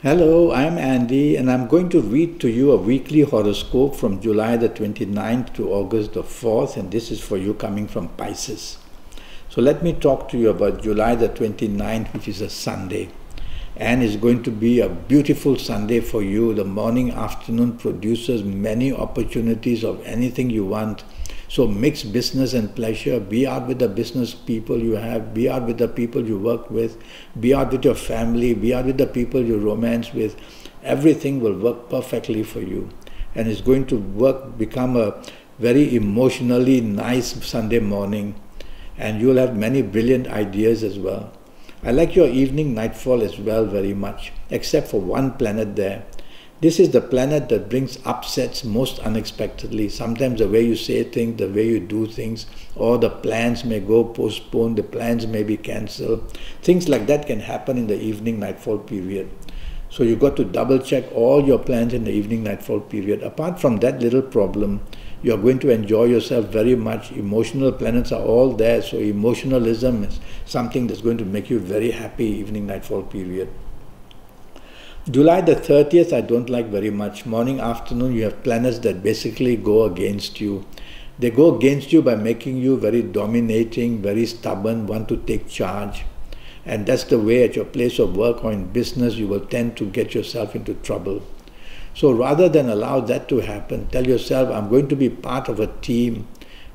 Hello, I'm Andy and I'm going to read to you a weekly horoscope from July the 29th to August the 4th, and this is for you coming from Pisces. So let me talk to you about July the 29th, which is a Sunday. And it's going to be a beautiful Sunday for you. The morning afternoon produces many opportunities of anything you want. So mix business and pleasure. Be out with the business people you have. Be out with the people you work with. Be out with your family. Be out with the people you romance with. Everything will work perfectly for you. And it's going to become a very emotionally nice Sunday morning. And you'll have many brilliant ideas as well. I like your evening nightfall as well very much, except for one planet there. This is the planet that brings upsets most unexpectedly. Sometimes the way you say things, the way you do things, or the plans may go postponed, the plans may be cancelled. Things like that can happen in the evening nightfall period. So you've got to double check all your plans in the evening nightfall period. Apart from that little problem, you're going to enjoy yourself very much. Emotional planets are all there, so emotionalism is something that's going to make you very happy evening nightfall period. July the 30th I don't like very much. Morning, afternoon, you have planets that basically go against you. They go against you by making you very dominating, very stubborn, want to take charge. And that's the way at your place of work or in business you will tend to get yourself into trouble. So rather than allow that to happen, tell yourself, I'm going to be part of a team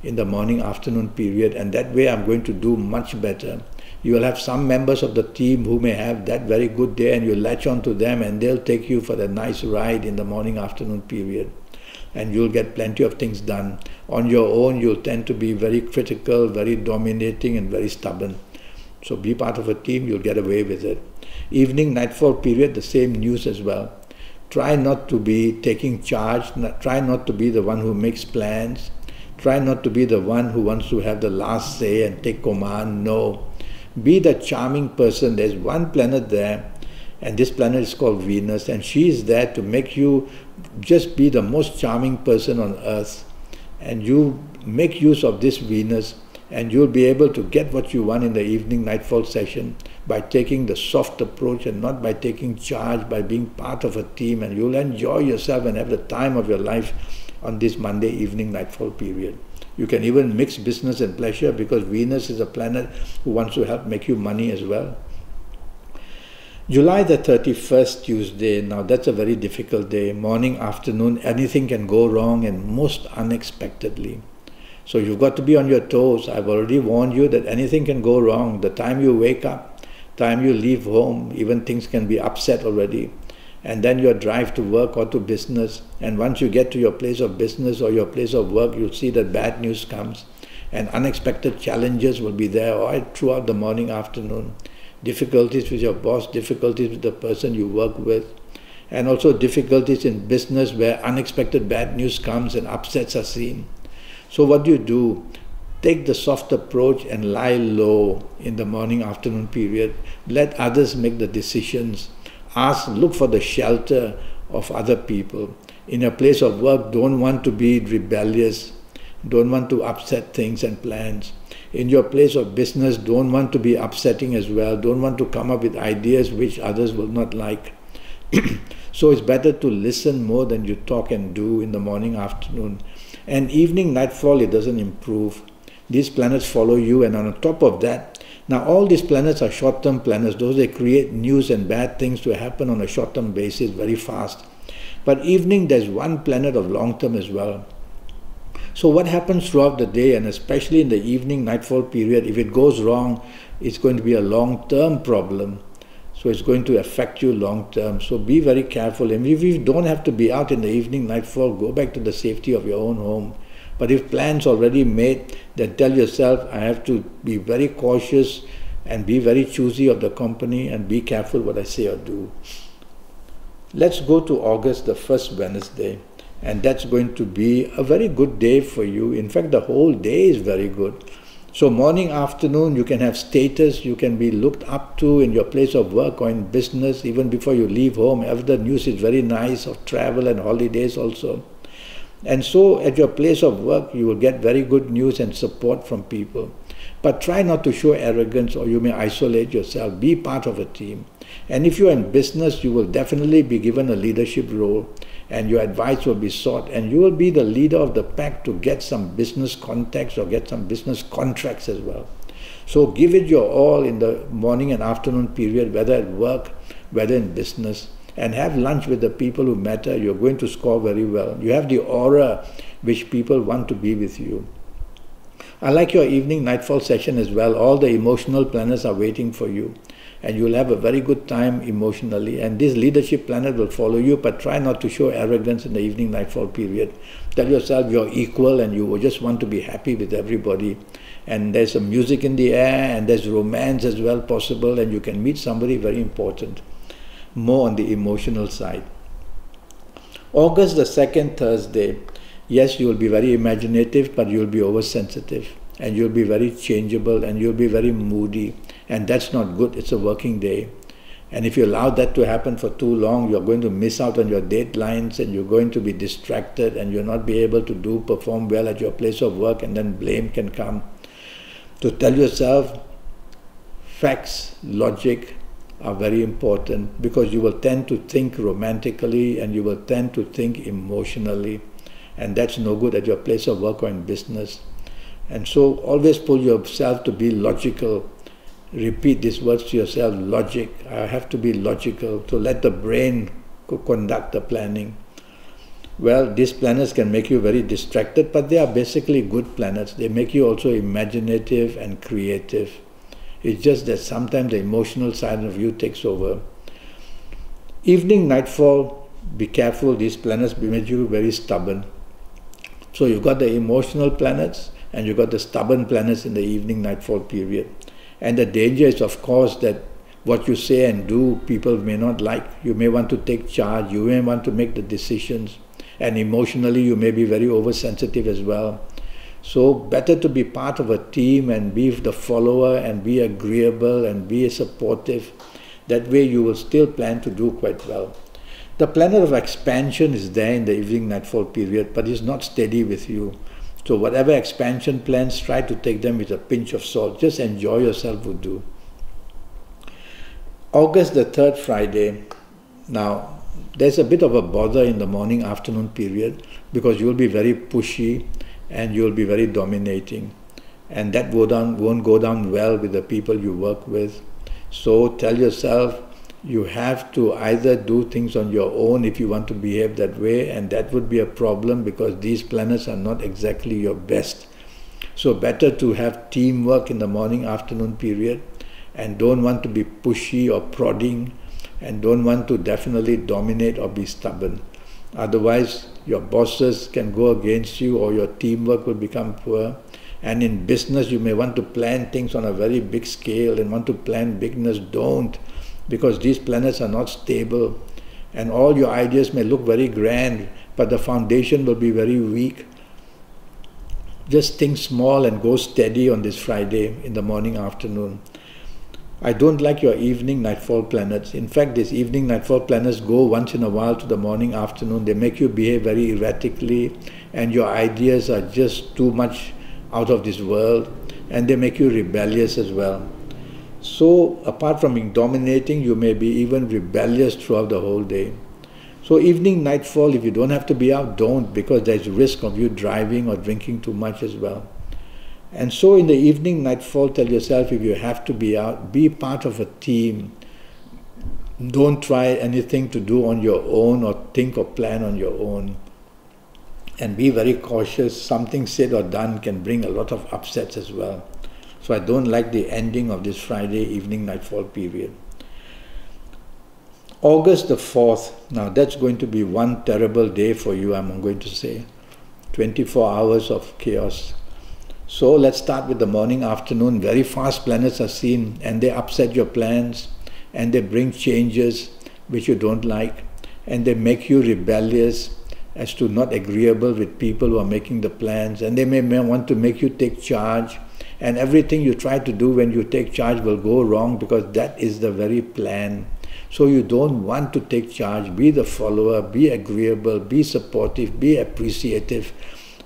in the morning afternoon period, and that way I'm going to do much better. You will have some members of the team who may have that very good day, and you latch on to them and they'll take you for the nice ride in the morning afternoon period. And you'll get plenty of things done. On your own, you'll tend to be very critical, very dominating and very stubborn. So be part of a team, you'll get away with it. Evening nightfall period, the same news as well. Try not to be taking charge, try not to be the one who makes plans, try not to be the one who wants to have the last say and take command. No. Be the charming person. There's one planet there, and this planet is called Venus, and she is there to make you just be the most charming person on earth. And you make use of this Venus, and you'll be able to get what you want in the evening nightfall session by taking the soft approach and not by taking charge, by being part of a team, and you'll enjoy yourself and have the time of your life on this Monday evening nightfall period. You can even mix business and pleasure because Venus is a planet who wants to help make you money as well. July the 31st, Tuesday, now that's a very difficult day. Morning, afternoon, anything can go wrong and most unexpectedly. So you've got to be on your toes. I've already warned you that anything can go wrong. The time you wake up, time you leave home, even things can be upset already. And then your drive to work or to business, and once you get to your place of business or your place of work, you'll see that bad news comes, and unexpected challenges will be there right throughout the morning, afternoon. Difficulties with your boss, difficulties with the person you work with, and also difficulties in business where unexpected bad news comes and upsets are seen. So what do? Take the soft approach and lie low in the morning, afternoon period. Let others make the decisions. Look for the shelter of other people. In your place of work, don't want to be rebellious. Don't want to upset things and plans. In your place of business, don't want to be upsetting as well. Don't want to come up with ideas which others will not like. So it's better to listen more than you talk and do in the morning, afternoon. And evening, nightfall, it doesn't improve. These planets follow you, and on top of that, now all these planets are short-term planets. Those they create news and bad things to happen on a short-term basis very fast. But evening, there's one planet of long-term as well. So what happens throughout the day, and especially in the evening nightfall period, if it goes wrong, it's going to be a long-term problem. So it's going to affect you long-term. So be very careful. And if you don't have to be out in the evening nightfall, go back to the safety of your own home. But if plans already made, then tell yourself, I have to be very cautious and be very choosy of the company and be careful what I say or do. Let's go to August, the first Wednesday. And that's going to be a very good day for you. In fact, the whole day is very good. So morning, afternoon, you can have status, you can be looked up to in your place of work or in business, even before you leave home. The news is very nice of travel and holidays also. And so at your place of work, you will get very good news and support from people. But try not to show arrogance, or you may isolate yourself. Be part of a team. And if you are in business, you will definitely be given a leadership role, and your advice will be sought, and you will be the leader of the pack to get some business contacts or get some business contracts as well. So give it your all in the morning and afternoon period, whether at work, whether in business, and have lunch with the people who matter. You're going to score very well. You have the aura which people want to be with you. I like your evening nightfall session as well. All the emotional planners are waiting for you, and you'll have a very good time emotionally. And this leadership planet will follow you, but try not to show arrogance in the evening nightfall period. Tell yourself you're equal and you just want to be happy with everybody. And there's some music in the air, and there's romance as well possible, and you can meet somebody very important. More on the emotional side. August the 2nd, Thursday. Yes, you will be very imaginative, but you'll be oversensitive, and you'll be very changeable, and you'll be very moody, and that's not good. It's a working day. And if you allow that to happen for too long, you're going to miss out on your deadlines, and you're going to be distracted, and you'll not be able to perform well at your place of work, and then blame can come. To tell yourself facts, logic are very important, because you will tend to think romantically and you will tend to think emotionally, and that's no good at your place of work or in business. And so always pull yourself to be logical. Repeat these words to yourself: logic. I have to be logical, to let the brain conduct the planning. Well, these planets can make you very distracted, but they are basically good planets. They make you also imaginative and creative. It's just that sometimes the emotional side of you takes over. Evening nightfall, be careful. These planets make you very stubborn. So you've got the emotional planets and you've got the stubborn planets in the evening nightfall period. And the danger is, of course, that what you say and do, people may not like. You may want to take charge. You may want to make the decisions. And emotionally, you may be very oversensitive as well. So better to be part of a team and be the follower and be agreeable and be supportive. That way you will still plan to do quite well. The planet of expansion is there in the evening nightfall period, but is not steady with you. So whatever expansion plans, try to take them with a pinch of salt. Just enjoy yourself would do. August the 3rd, Friday. Now, there's a bit of a bother in the morning afternoon period, because you'll be very pushy and you'll be very dominating, and that won't go down well with the people you work with. So tell yourself you have to either do things on your own if you want to behave that way, and that would be a problem because these planets are not exactly your best. So better to have teamwork in the morning afternoon period, and don't want to be pushy or prodding, and don't want to definitely dominate or be stubborn. Otherwise, your bosses can go against you, or your teamwork will become poor. And in business, you may want to plan things on a very big scale and want to plan bigness. Don't, because these planets are not stable. And all your ideas may look very grand, but the foundation will be very weak. Just think small and go steady on this Friday in the morning, afternoon. I don't like your evening nightfall planets. In fact, these evening nightfall planets go once in a while to the morning, afternoon. They make you behave very erratically, and your ideas are just too much out of this world, and they make you rebellious as well. So apart from being dominating, you may be even rebellious throughout the whole day. So evening nightfall, if you don't have to be out, don't, because there's risk of you driving or drinking too much as well. And so in the evening nightfall, tell yourself if you have to be out, be part of a team. Don't try anything to do on your own or think or plan on your own. And be very cautious. Something said or done can bring a lot of upsets as well. So I don't like the ending of this Friday evening nightfall period. August the 4th, now that's going to be one terrible day for you, I'm going to say. 24 hours of chaos. So let's start with the morning, afternoon. Very fast planets are seen, and they upset your plans, and they bring changes which you don't like, and they make you rebellious as to not agreeable with people who are making the plans, and they may want to make you take charge, and everything you try to do when you take charge will go wrong because that is the very plan. So you don't want to take charge. Be the follower, be agreeable, be supportive, be appreciative.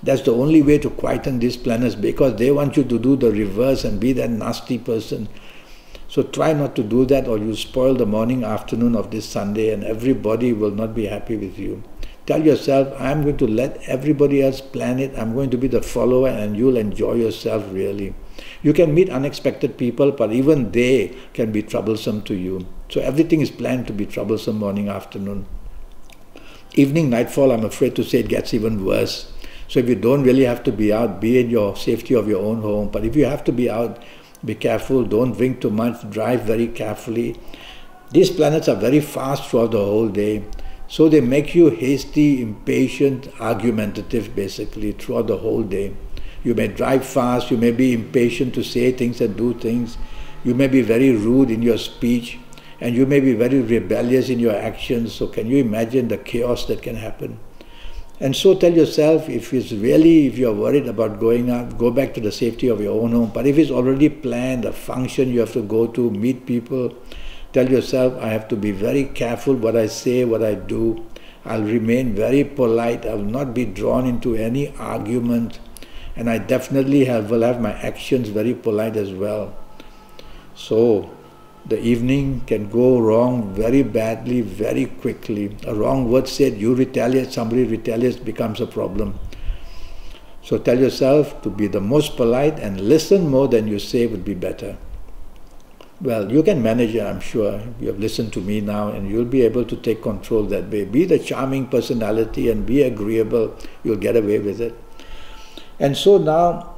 That's the only way to quieten these planets, because they want you to do the reverse and be that nasty person. So try not to do that, or you'll spoil the morning, afternoon of this Sunday, and everybody will not be happy with you. Tell yourself, I'm going to let everybody else plan it. I'm going to be the follower, and you'll enjoy yourself really. You can meet unexpected people, but even they can be troublesome to you. So everything is planned to be troublesome morning, afternoon. Evening, nightfall, I'm afraid to say it gets even worse. So if you don't really have to be out, be in your safety of your own home. But if you have to be out, be careful, don't drink too much, drive very carefully. These planets are very fast throughout the whole day. So they make you hasty, impatient, argumentative basically throughout the whole day. You may drive fast, you may be impatient to say things and do things. You may be very rude in your speech, and you may be very rebellious in your actions. So can you imagine the chaos that can happen? And so tell yourself, if you're worried about going out, go back to the safety of your own home. But if it's already planned, a function you have to go to, meet people, tell yourself, I have to be very careful what I say, what I do. I'll remain very polite. I will not be drawn into any argument. And I definitely will have my actions very polite as well. So the evening can go wrong very badly, very quickly. A wrong word said, you retaliate, somebody retaliates, becomes a problem. So tell yourself to be the most polite, and listen more than you say would be better. Well, you can manage it, I'm sure. You have listened to me now, and you'll be able to take control that way. Be the charming personality and be agreeable. You'll get away with it. And so now,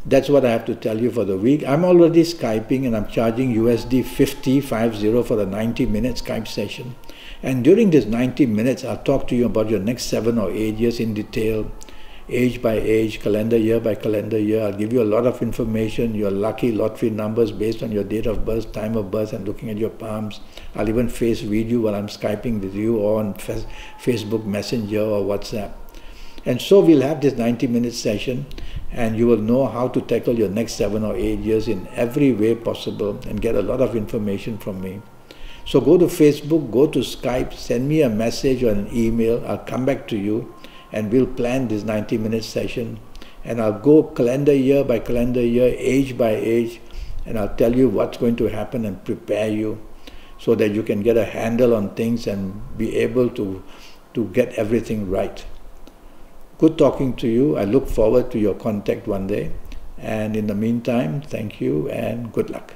that's what I have to tell you for the week. I'm already Skyping, and I'm charging USD 50 for a 90-minute Skype session. And during this 90 minutes, I'll talk to you about your next 7 or 8 years in detail, age by age, calendar year by calendar year. I'll give you a lot of information, your lucky lottery numbers based on your date of birth, time of birth, and looking at your palms. I'll even face read you while I'm Skyping with you, or on Facebook Messenger or WhatsApp. And so we'll have this 90-minute session, and you will know how to tackle your next 7 or 8 years in every way possible and get a lot of information from me. So go to Facebook, go to Skype, send me a message or an email. I'll come back to you, and we'll plan this 90-minute session. And I'll go calendar year by calendar year, age by age, and I'll tell you what's going to happen and prepare you so that you can get a handle on things and be able to get everything right. Good talking to you. I look forward to your contact one day. And in the meantime, thank you and good luck.